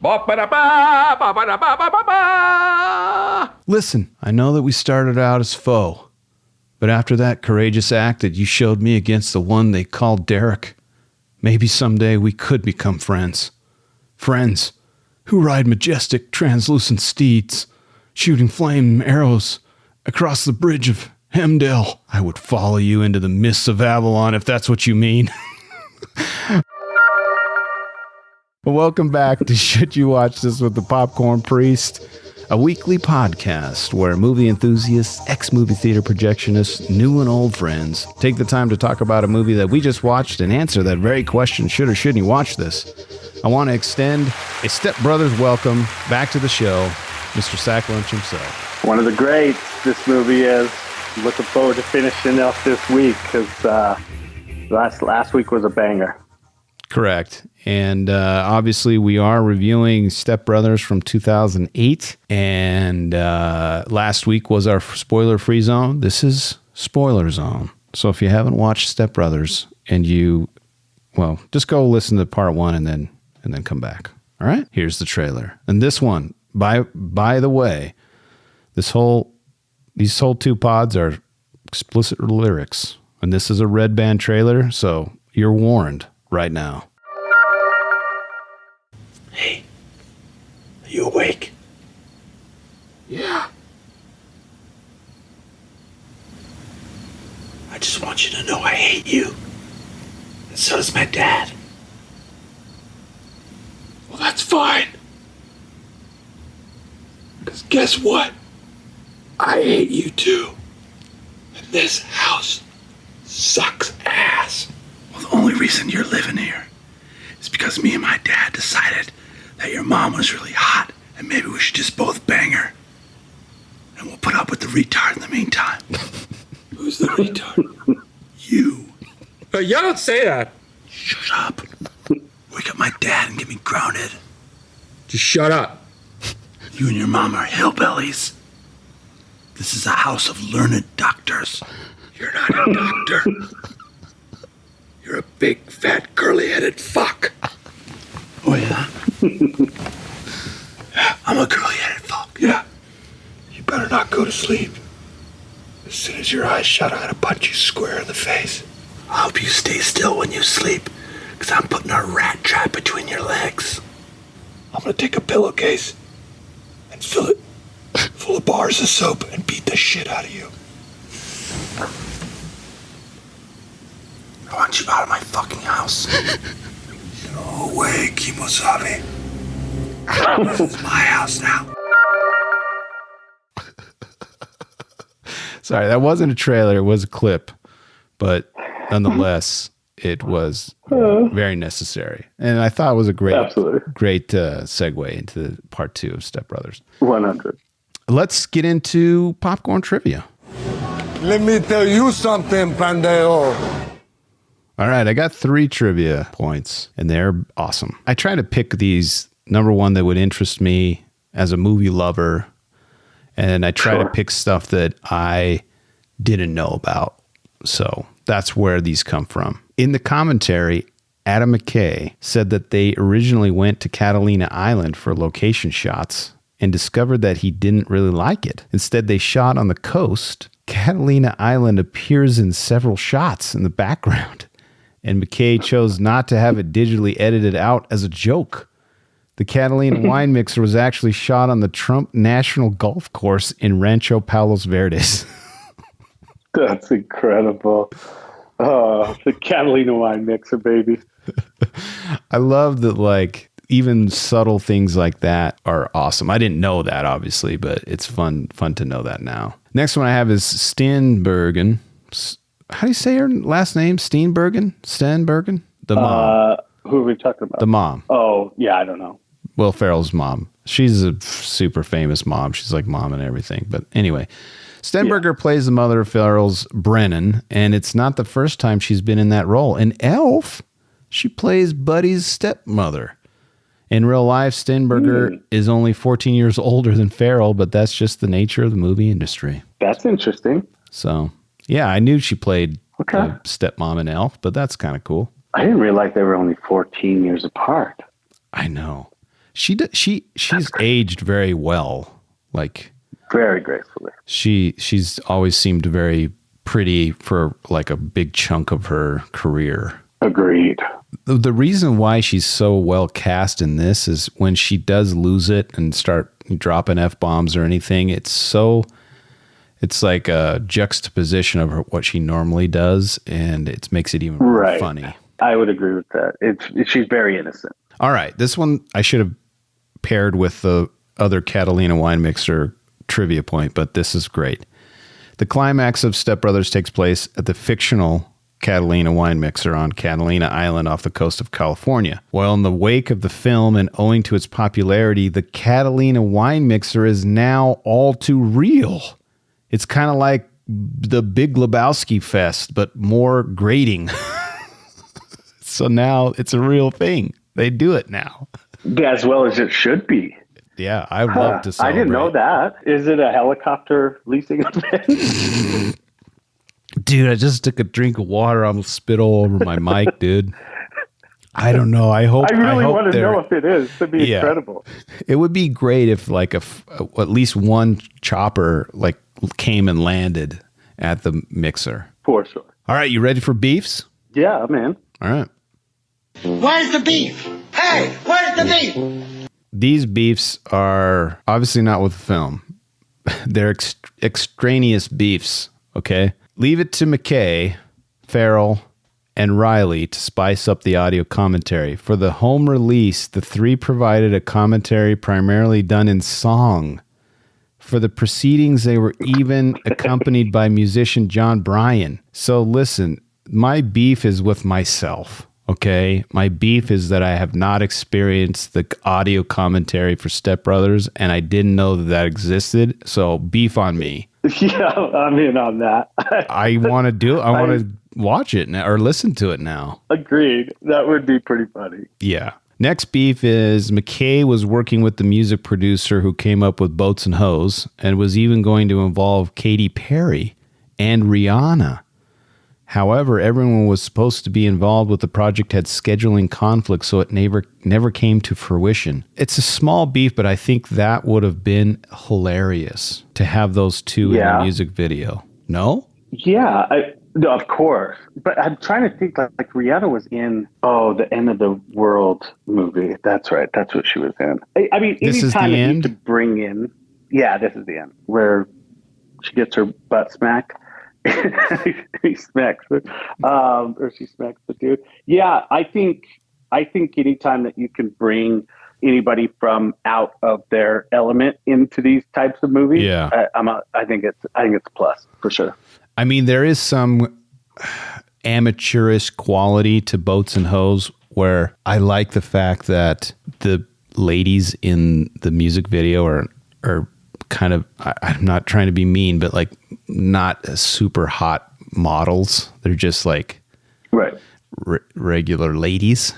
Listen, I know that we started out as foe, but after that courageous act that you showed me against the one they called Derek, maybe someday we could become friends. Friends who ride majestic, translucent steeds, shooting flame arrows across the bridge of Hemdale. I would follow you into the mists of Avalon if that's what you mean. Welcome back to Should You Watch This with the Popcorn Priest, a weekly podcast where movie enthusiasts, ex-movie theater projectionists, new and old friends take the time to talk about a movie that we just watched and answer that very question, should or shouldn't you watch this? I want to extend a Step Brothers welcome back to the show, Mr. Sack Lunch himself. One of the greats this movie is. Looking forward to finishing up this week because last week was a banger. Correct. And obviously we are reviewing Step Brothers from 2008. And last week was our spoiler-free zone. This is spoiler zone. So if you haven't watched Step Brothers and just go listen to part one and then come back. All right? Here's the trailer. And this one, by the way, these whole two pods are explicit lyrics. And this is a red band trailer, so you're warned right now. Hey, are you awake? Yeah. I just want you to know I hate you. And so does my dad. Well, that's fine. Because guess what? I hate you too. And this house sucks ass. Well, the only reason you're living here is because me and my dad decided that your mom was really hot and maybe we should just both bang her. And we'll put up with the retard in the meantime. Who's the retard? You. You don't say that. Shut up. Wake up my dad and get me grounded. Just shut up. You and your mom are hillbillies. This is a house of learned doctors. You're not a doctor. You're a big, fat, curly-headed fuck. Oh, yeah? I'm a curly-headed fuck. Yeah. You better not go to sleep. As soon as your eyes shut, I'm gonna punch you square in the face. I hope you stay still when you sleep, because I'm putting a rat trap between your legs. I'm gonna take a pillowcase and fill it full of bars of soap and beat the shit out of you. I want you out of my fucking house. No way, Kimosabe. This is my house now. Sorry, that wasn't a trailer. It was a clip. But nonetheless, it was very necessary. And I thought it was a great segue into part two of Step Brothers. 100. Let's get into popcorn trivia. Let me tell you something, Pandeo. All right, I got 3 trivia points, and they're awesome. I try to pick these, number one, that would interest me as a movie lover, and I try to pick stuff that I didn't know about. So that's where these come from. In the commentary, Adam McKay said that they originally went to Catalina Island for location shots and discovered that he didn't really like it. Instead, they shot on the coast. Catalina Island appears in several shots in the background, and McKay chose not to have it digitally edited out as a joke. The Catalina wine mixer was actually shot on the Trump National Golf Course in Rancho Palos Verdes. That's incredible. Oh, the Catalina wine mixer, baby. I love that, like, even subtle things like that are awesome. I didn't know that, obviously, but it's fun to know that now. Next one I have is Steenbergen. How do you say her last name? Steenbergen? The mom. Who are we talking about? The mom. Oh, yeah, I don't know. Will Ferrell's mom. She's a super famous mom. She's like mom and everything. But anyway, Stenberger plays the mother of Ferrell's Brennan, and it's not the first time she's been in that role. In Elf, she plays Buddy's stepmother. In real life, Stenberger is only 14 years older than Ferrell, but that's just the nature of the movie industry. That's interesting. So, yeah, I knew she played the stepmom in Elf, but that's kind of cool. I didn't realize they were only 14 years apart. I know. She's aged very well. Like Very gracefully. she's always seemed very pretty for like a big chunk of her career. Agreed. The reason why she's so well cast in this is when she does lose it and start dropping F-bombs or anything, it's like a juxtaposition of what she normally does, and it makes it even more funny. I would agree with that. She's very innocent. All right, this one I should have paired with the other Catalina wine mixer trivia point, but this is great. The climax of Step Brothers takes place at the fictional Catalina wine mixer on Catalina Island off the coast of California. While in the wake of the film and owing to its popularity, the Catalina wine mixer is now all too real. It's kind of like the Big Lebowski Fest, but more grating. So now it's a real thing. They do it now. As well as it should be. Yeah, I would love to celebrate. I didn't know that. Is it a helicopter leasing event? Dude, I just took a drink of water. I almost spit all over my mic, dude. I don't know. I hope. I really want to know if it is. It'd be incredible. It would be great if like at least one chopper like came and landed at the mixer. For sure. All right, you ready for beefs? Yeah, man. All right. Where's the beef? Hey, where's the beef? These beefs are obviously not with the film. They're extraneous beefs, okay? Leave it to McKay, Farrell, and Riley to spice up the audio commentary. For the home release, the three provided a commentary primarily done in song. For the proceedings, they were even accompanied by musician John Bryan. So listen, my beef is with myself. Okay, my beef is that I have not experienced the audio commentary for Step Brothers, and I didn't know that existed. So beef on me. Yeah, I'm in on that. I want to do it. I want to watch it now, or listen to it now. Agreed. That would be pretty funny. Yeah. Next beef is McKay was working with the music producer who came up with Boats and Hoes, and was even going to involve Katy Perry and Rihanna. However, everyone was supposed to be involved with the project had scheduling conflicts, so it never came to fruition. It's a small beef, but I think that would have been hilarious to have those two in the music video. No? Yeah, no, of course. But I'm trying to think, like Rihanna was in, the End of the World movie. That's right. That's what she was in. I mean, this is the end? To bring in, this is the end, where she gets her butt smacked. He smacks her, or she smacks the dude. Yeah, I think anytime that you can bring anybody from out of their element into these types of movies, I think it's a plus for sure. I mean, there is some amateurish quality to Boats and Hoes where I like the fact that the ladies in the music video are kind of, I'm not trying to be mean, but like not super hot models. They're just like regular ladies.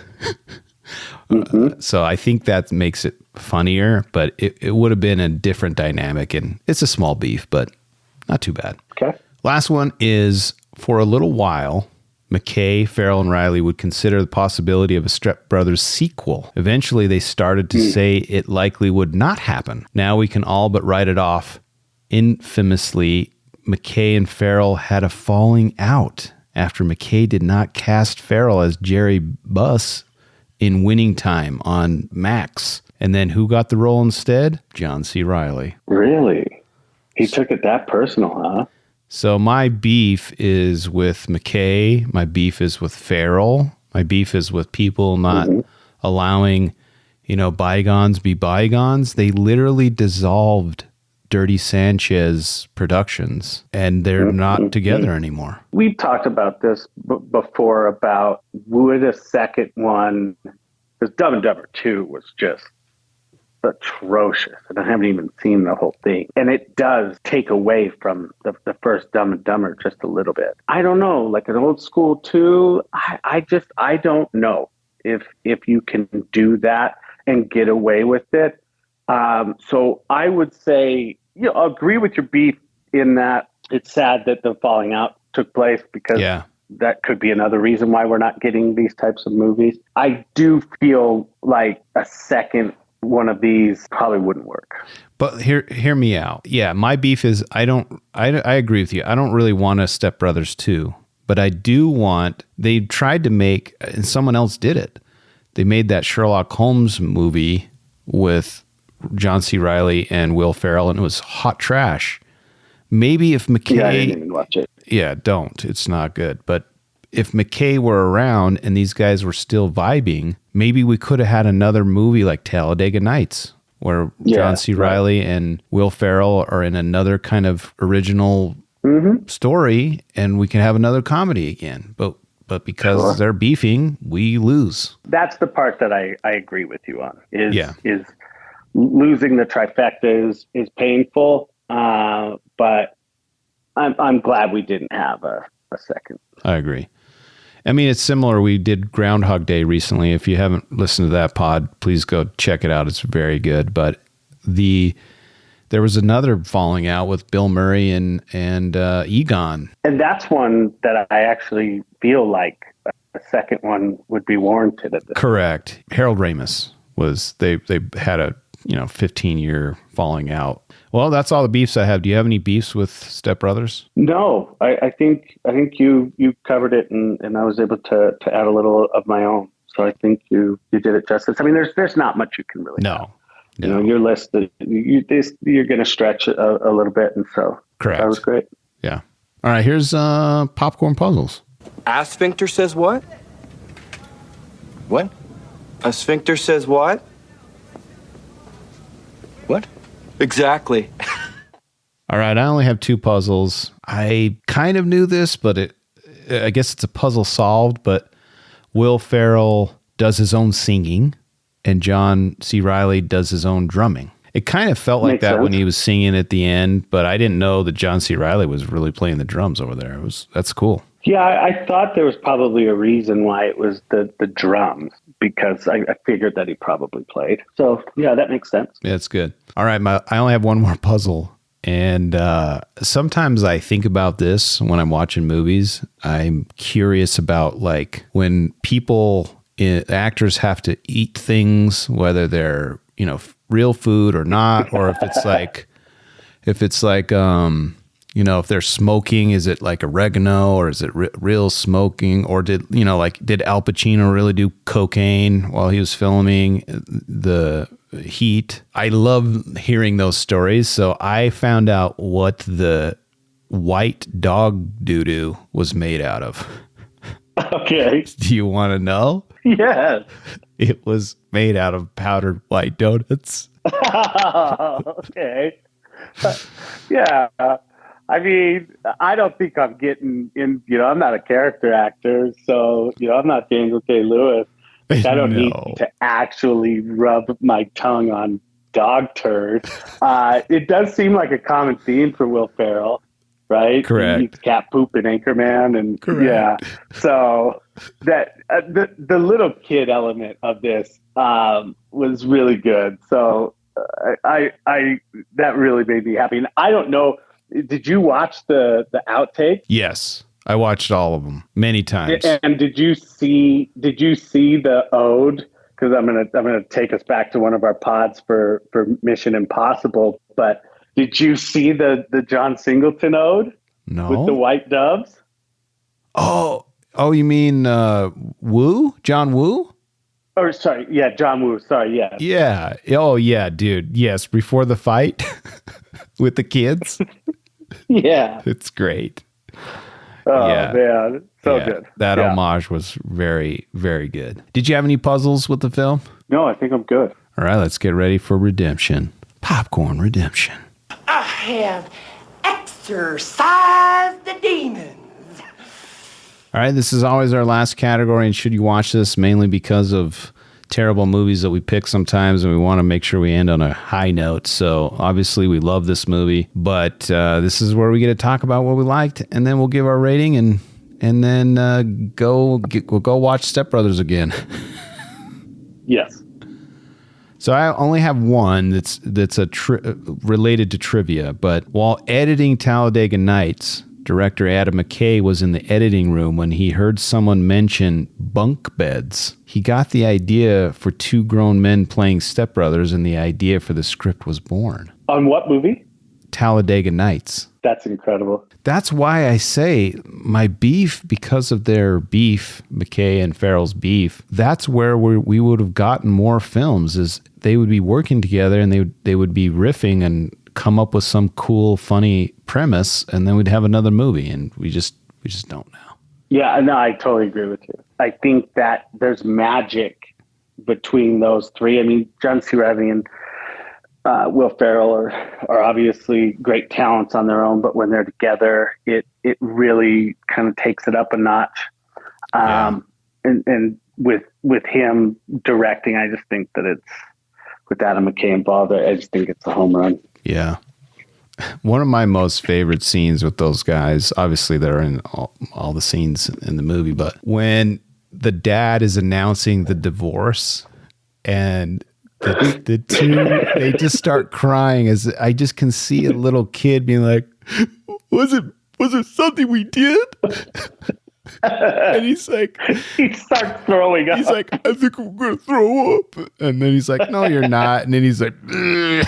Mm-hmm. So I think that makes it funnier, but it would have been a different dynamic, and it's a small beef, but not too bad. Okay. Last one is, for a little while, McKay, Farrell, and Riley would consider the possibility of a Step Brothers sequel. Eventually, they started to say it likely would not happen. Now we can all but write it off. Infamously, McKay and Farrell had a falling out after McKay did not cast Farrell as Jerry Buss in Winning Time on Max. And then who got the role instead? John C. Reilly. Really? He took it that personal, huh? So my beef is with McKay. My beef is with Farrell. My beef is with people not allowing, bygones be bygones. They literally dissolved Dirty Sanchez Productions, and they're not together anymore. We've talked about this before about would a second one, because Dumb and Dumber 2 was just atrocious, and I haven't even seen the whole thing, and it does take away from the first Dumb and Dumber just a little bit. I don't know, like an old school 2, I don't know if you can do that and get away with it. So I would say, agree with your beef in that it's sad that the falling out took place, because that could be another reason why we're not getting these types of movies. I do feel like a second one of these probably wouldn't work. But hear me out. Yeah, my beef is I agree with you. I don't really want a Step Brothers 2, but I do want, they tried to make, and someone else did it. They made that Sherlock Holmes movie with John C. Reilly and Will Ferrell, and it was hot trash. Maybe if McKay... Yeah, I didn't even watch it. Yeah, don't. It's not good. But if McKay were around and these guys were still vibing, maybe we could have had another movie like Talladega Nights, where John C. Reilly and Will Ferrell are in another kind of original story, and we can have another comedy again. But because they're beefing, we lose. That's the part that I agree with you on. Is losing the trifecta is painful, but I'm glad we didn't have a second. I agree. I mean, it's similar. We did Groundhog Day recently. If you haven't listened to that pod, please go check it out. It's very good. But there was another falling out with Bill Murray and Egon. And that's one that I actually feel like a second one would be warranted at this. Correct. Harold Ramis was, they had a 15-year falling out. Well, that's all the beefs I have. Do you have any beefs with Step Brothers? No, I think you covered it, and I was able to add a little of my own. So I think you did it justice. I mean, there's not much you can really. No. You know, your list, you're going to stretch it a little bit, and so correct. That was great. Yeah. All right. Here's popcorn puzzles. A sphincter says what? What? A sphincter says what? What? Exactly. All right, I only have 2 puzzles. I kind of knew this, but I guess it's a puzzle solved, but Will Ferrell does his own singing and John C. Reilly does his own drumming. It kind of felt like that when he was singing at the end, but I didn't know that John C. Reilly was really playing the drums over there. That's cool. Yeah, I thought there was probably a reason why it was the drums, because I figured that he probably played. So, yeah, that makes sense. Yeah, it's good. All right, I only have one more puzzle. And sometimes I think about this when I'm watching movies. I'm curious about, like, when actors have to eat things, whether they're, real food or not, or if it's like, if they're smoking, is it like oregano or is it real smoking? Or did Al Pacino really do cocaine while he was filming The Heat? I love hearing those stories. So I found out what the white dog doo-doo was made out of. Okay. Do you want to know? Yes. It was made out of powdered white donuts. Okay. Yeah. I mean, I don't think I'm getting in, I'm not a character actor, so, I'm not Daniel Day-Lewis. I don't need to actually rub my tongue on dog turd. It does seem like a common theme for Will Ferrell, right? Correct. He eats cat poop in Anchorman, and correct. Yeah. So that the little kid element of this was really good. So I that really made me happy. And I don't know. Did you watch the outtake? Yes, I watched all of them many times. And did you see the ode? Because I'm gonna take us back to one of our pods for Mission Impossible. But did you see the John Singleton ode? No. With the white doves? Oh, you mean Woo? John Woo? Oh, sorry. Yeah, John Woo. Sorry. Yeah. Yeah. Oh, yeah, dude. Yes, before the fight with the kids. Yeah. It's great. Oh, yeah. Man. So good. That homage was very, very good. Did you have any puzzles with the film? No, I think I'm good. All right, let's get ready for redemption. Popcorn redemption. I have exorcised the demons. All right, this is always our last category, and should you watch this, mainly because of terrible movies that we pick sometimes, and we want to make sure we end on a high note. So obviously we love this movie, but this is where we get to talk about what we liked, and then we'll give our rating, and then we'll go watch Step Brothers again. Yes. So I only have one that's related to trivia, but while editing Talladega Nights, director Adam McKay was in the editing room when he heard someone mention bunk beds. He got the idea for two grown men playing stepbrothers, and the idea for the script was born. On what movie? Talladega Nights. That's incredible. That's why I say my beef, because of their beef, McKay and Farrell's beef, that's where we would have gotten more films, is they would be working together and they would be riffing and come up with some cool, funny premise, and then we'd have another movie, and we just don't now. Yeah, no, I totally agree with you. I think that there's magic between those three. I mean, John C. Reilly and Will Ferrell are obviously great talents on their own, but when they're together, it really kind of takes it up a notch. And with him directing, I just think that it's, with Adam McKay involved, I just think it's a home run. Yeah. One of my most favorite scenes with those guys, obviously they're in all the scenes in the movie, but when the dad is announcing the divorce and the two, they just start crying, as I just can see a little kid being like, was it something we did? And he's like, he starts throwing up. He's like, I think I'm going to throw up. And then he's like, no, you're not. And then he's like, ugh.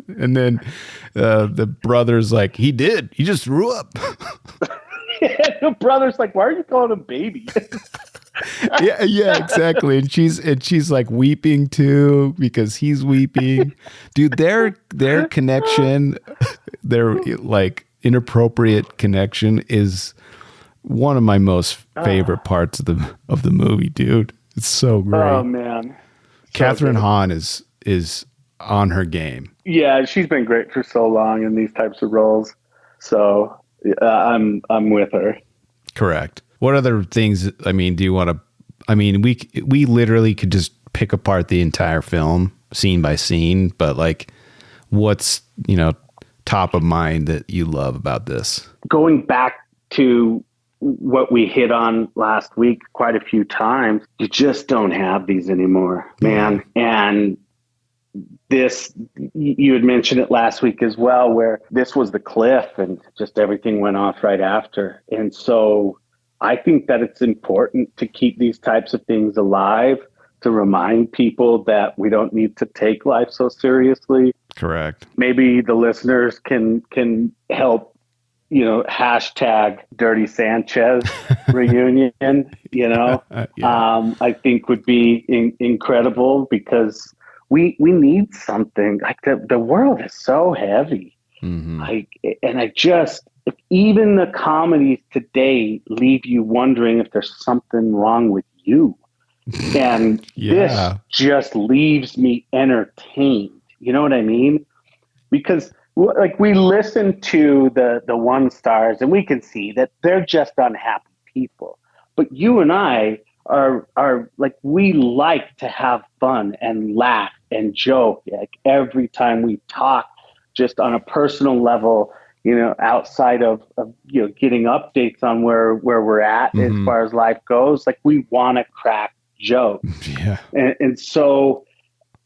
And then the brother's like, he did. He just threw up. The brother's like, why are you calling him baby? yeah, exactly. And she's like weeping too because he's weeping. Dude, their connection, their like inappropriate connection is one of my most favorite parts of the movie, dude. It's so great. Oh man, Catherine Hahn is on her game. Yeah, she's been great for so long in these types of roles. So I'm with her. Correct. What other things? I mean, do you want to? I mean, we literally could just pick apart the entire film scene by scene, but like, what's top of mind that you love about this? Going back to what we hit on last week quite a few times, you just don't have these anymore, man. And this, you had mentioned it last week as well, where this was the cliff and just everything went off right after. And so I think that it's important to keep these types of things alive, to remind people that we don't need to take life so seriously. Correct. Maybe the listeners can help, hashtag Dirty Sanchez reunion, Yeah. I think would be incredible, because we need something. Like the world is so heavy. Mm-hmm. If even the comedies today leave you wondering if there's something wrong with you. And this just leaves me entertained. You know what I mean? Because like we listen to the one stars and we can see that they're just unhappy people. But you and I are like, we like to have fun and laugh and joke, like every time we talk, just on a personal level, outside of getting updates on where we're at as far as life goes. Like, we want to crack jokes. Yeah. And so,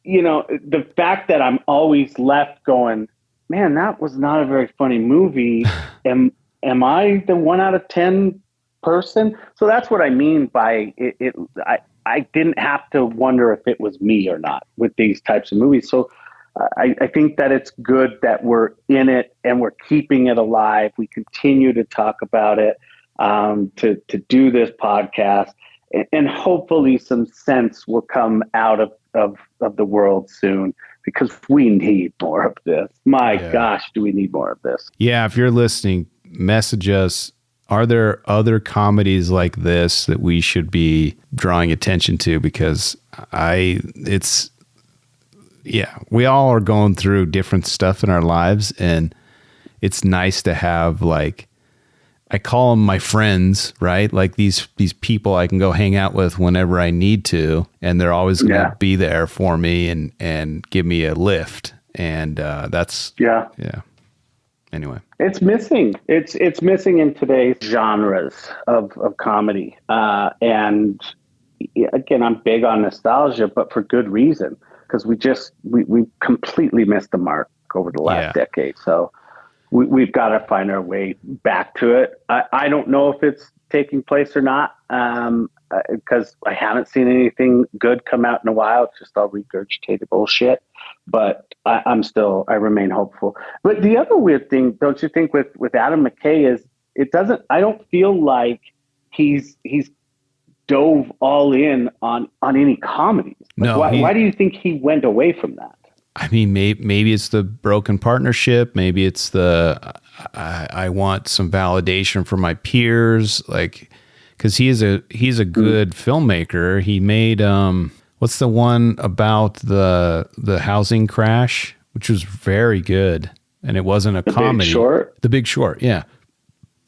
the fact that I'm always left going, man, that was not a very funny movie. Am I the 1 out of 10 person? So that's what I mean by it. I didn't have to wonder if it was me or not with these types of movies. So I think that it's good that we're in it and we're keeping it alive. We continue to talk about it, to do this podcast, and hopefully some sense will come out of the world soon, because we need more of this. My gosh, do we need more of this? Yeah, if you're listening, message us. Are there other comedies like this that we should be drawing attention to? Because we all are going through different stuff in our lives, and it's nice to have, like, I call them my friends, right? Like these people I can go hang out with whenever I need to, and they're always going to be there for me and give me a lift. And that's Anyway, it's missing. It's missing in today's genres of comedy. And again, I'm big on nostalgia, but for good reason, because we completely missed the mark over the last decade. So we've got to find our way back to it. I don't know if it's taking place or not, because I haven't seen anything good come out in a while. It's just all regurgitated bullshit. But I remain hopeful. But the other weird thing, don't you think, with Adam McKay is I don't feel like he's dove all in on any comedies. No, why do you think he went away from that? I mean, maybe it's the broken partnership. Maybe it's the I want some validation from my peers, like, because he's a good filmmaker. He made what's the one about the housing crash, which was very good, and it wasn't a comedy. Big Short? The Big Short, yeah,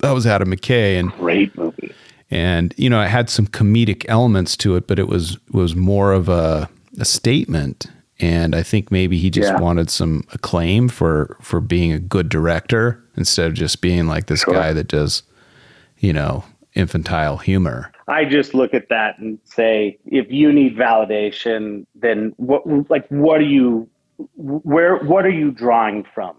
that was Adam McKay, and great movie. And it had some comedic elements to it, but it was more of a statement. And I think maybe he just wanted some acclaim for being a good director instead of just being like this guy that does, infantile humor. I just look at that and say, if you need validation, then what are you drawing from?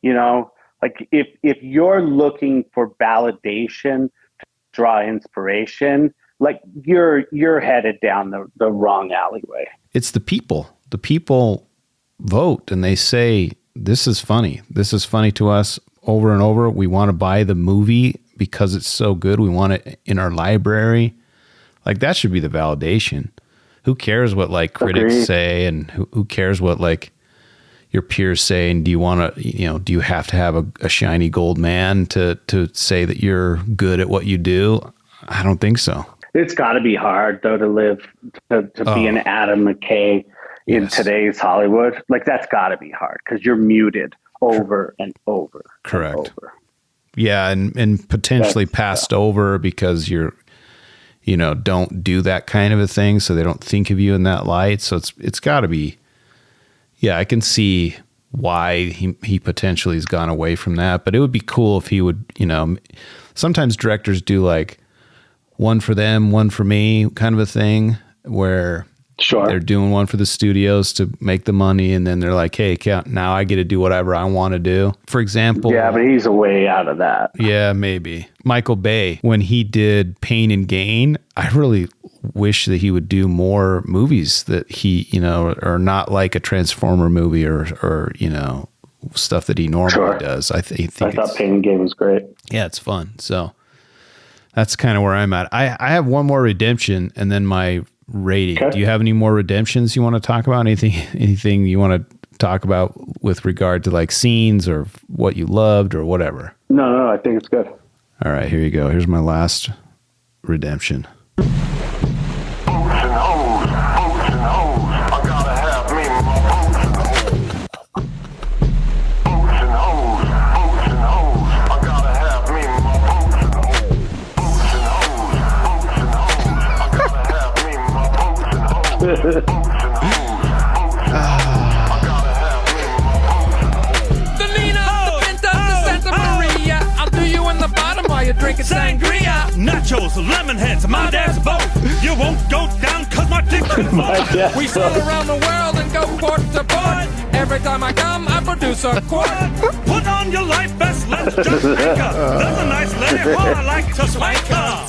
Like if you're looking for validation to draw inspiration, like you're headed down the wrong alleyway. It's the people. The people vote and they say, this is funny. This is funny to us over and over. We want to buy the movie because it's so good. We want it in our library. Like, that should be the validation. Who cares what critics say, and who cares what your peers say? And do you want to, do you have to have a shiny gold man to say that you're good at what you do? I don't think so. It's got to be hard though to be an Adam McKay in today's Hollywood. Like, that's got to be hard because you're muted over and over. Correct. And over. Yeah, and potentially passed over because you're, don't do that kind of a thing, so they don't think of you in that light. So it's got to be. Yeah, I can see why he potentially has gone away from that, but it would be cool if he would. Sometimes directors do like one for them, one for me kind of a thing where. Sure. They're doing one for the studios to make the money, and then they're like, hey, now I get to do whatever I want to do. For example... Yeah, but he's a way out of that. Yeah, maybe. Michael Bay, when he did Pain and Gain, I really wish that he would do more movies that he, are not like a Transformer movie or stuff that he normally does. I thought Pain and Gain was great. Yeah, it's fun. So that's kind of where I'm at. I have one more redemption, and then my rating. Okay. Do you have any more redemptions you want to talk about? Anything you want to talk about with regard to scenes or what you loved or whatever? No, I think it's good. All right, here you go. Here's my last redemption. Drinking sangria, nachos, lemon heads, my dad's boat. You won't go down cause my dick is We sail around the world and go port to port. Every time I come, I produce a quart. Put on your life vest, let's just anchor. There's a nice lady who I like to swank her.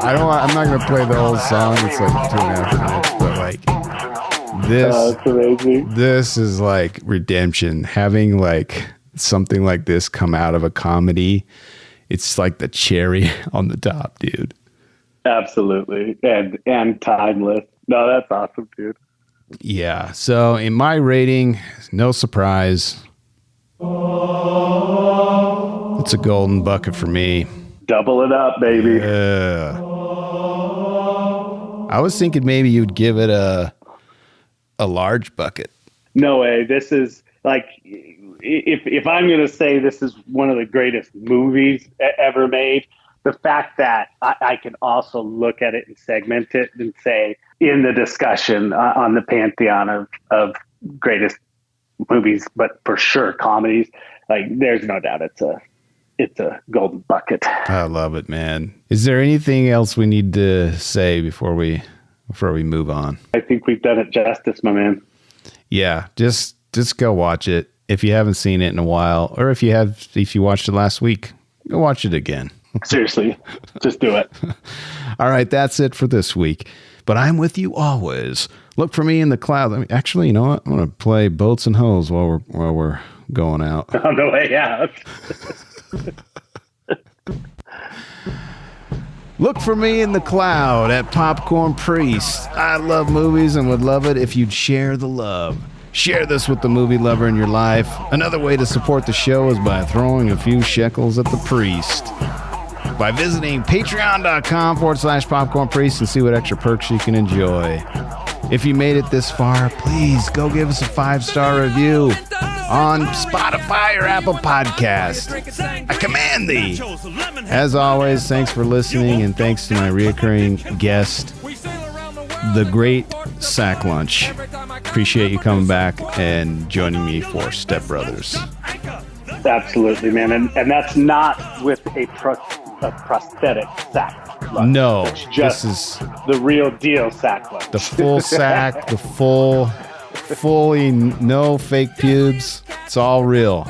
I'm not going to play the whole song. It's like 2.5 minutes, but this is like redemption. Having something like this come out of a comedy, it's like the cherry on the top, dude. Absolutely. And timeless. No, that's awesome, dude. Yeah. So in my rating, no surprise, it's a golden bucket for me. Double it up, baby. Yeah. I was thinking maybe you'd give it a large bucket. No way. This is if I'm going to say this is one of the greatest movies ever made, the fact that I can also look at it and segment it and say in the discussion on the pantheon of greatest movies, but for sure comedies, there's no doubt it's a golden bucket. I love it, man. Is there anything else we need to say before we move on? I think we've done it justice, my man. Yeah, just go watch it. if you haven't seen it in a while, or if you watched it last week, go watch it again. Seriously, just do it. All right, that's it for this week. But I'm with you always. Look for me in the clouds. I mean, actually, you know what? I'm going to play Boats and Hoes while we're going out. On the way out. Look for me in the cloud at Popcorn Priest. I love movies and would love it if you'd share the love. Share this with the movie lover in your life. Another way to support the show is by throwing a few shekels at the priest. By visiting patreon.com/Popcorn Priest and see what extra perks you can enjoy. If you made it this far, please go give us a 5-star review on Spotify or Apple Podcast. I command thee. As always, thanks for listening, and thanks to my reoccurring guest, the great Sack Lunch. Appreciate you coming back and joining me for Step Brothers. Absolutely, man. And that's not with a prosthetic sack. Lunch. No, it's just this is the real deal sack lunch. the full sack, the fully no fake pubes. It's all real.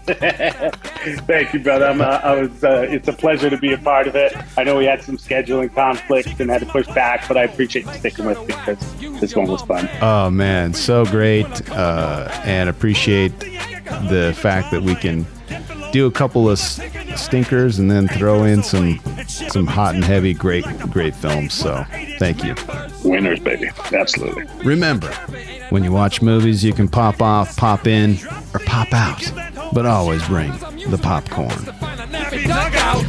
Thank you, brother. It's a pleasure to be a part of it. I know we had some scheduling conflicts and had to push back, but I appreciate you sticking with me because this one was fun. Oh man, so great, and appreciate the fact that we can do a couple of stinkers and then throw in some hot and heavy great films. So thank you. Winners, baby. Absolutely. Remember, when you watch movies, you can pop off, pop in, or pop out, but always bring the popcorn. Dugout.